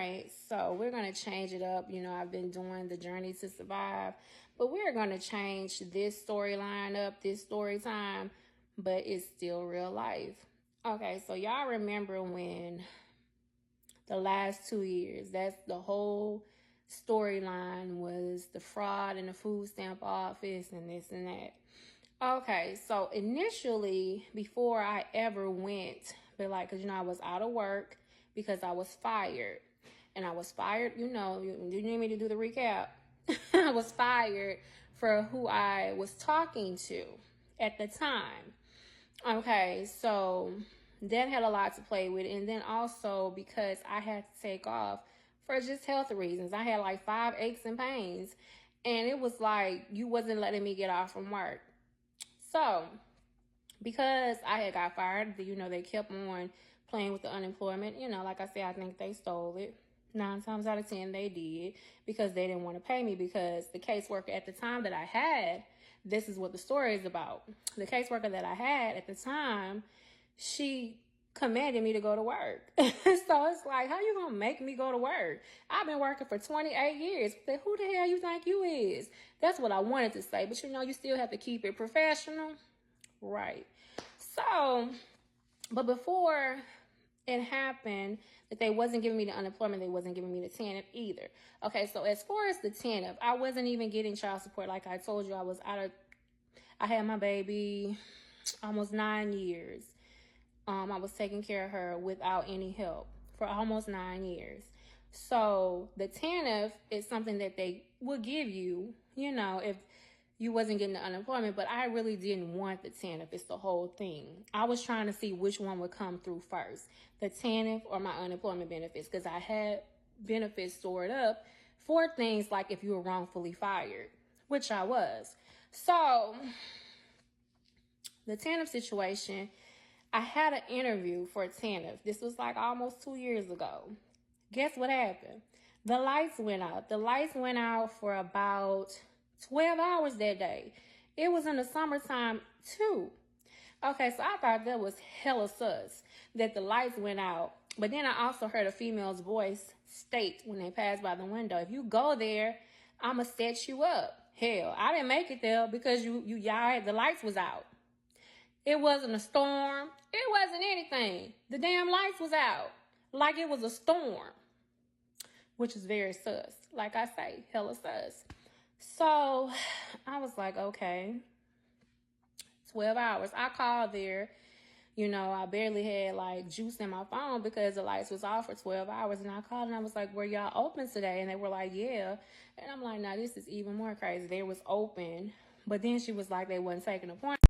right, so we're going to change it up. You know, I've been doing the Journey to Survive, but we're going to change this storyline up, this story time, but it's still real life. Okay, so y'all remember when the last 2 years, that's the whole storyline was the fraud in the food stamp office and this and that. Okay, so initially, before I ever went, but like, cause I was out of work because I was fired. And I was fired, you need me to do the recap? I was fired for who I was talking to at the time. Okay, so that had a lot to play with. And then also because I had to take off for just health reasons. I had like 5 aches and pains. And it was like, you wasn't letting me get off from work. So, because I had got fired, they kept on playing with the unemployment. Like I said, I think they stole it. 9 times out of 10, they did, because they didn't want to pay me, because the caseworker at the time that I had, this is what the story is about. The caseworker that I had at the time, she commanded me to go to work. So it's like, how you gonna make me go to work? I've been working for 28 years. Who the hell you think you is? That's what I wanted to say. But you still have to keep it professional. Right. So, but before it happened that they wasn't giving me the unemployment, they wasn't giving me the TANF either. Okay, so as far as the TANF, I wasn't even getting child support. Like I told you, I had my baby almost 9 years. I was taking care of her without any help for almost 9 years. So the TANF is something that they would give you, if you wasn't getting the unemployment, but I really didn't want the TANF. It's the whole thing. I was trying to see which one would come through first, the TANF or my unemployment benefits, because I had benefits stored up for things like if you were wrongfully fired, which I was. So the TANF situation, I had an interview for TANF. This was like almost 2 years ago. Guess what happened? The lights went out. The lights went out for about 12 hours that day. It was in the summertime too. Okay, so I thought that was hella sus that the lights went out. But then I also heard a female's voice state when they passed by the window, if you go there, I'ma set you up. Hell, I didn't make it there because y'all the lights was out. It wasn't a storm. It wasn't anything. The damn lights was out. Like it was a storm. Which is very sus. Like I say, hella sus. So I was like, okay, 12 hours. I called there. I barely had like juice in my phone because the lights was off for 12 hours. And I called and I was like, were y'all open today? And they were like, yeah. And I'm like, nah, this is even more crazy. They was open. But then she was like, they wasn't taking appointments.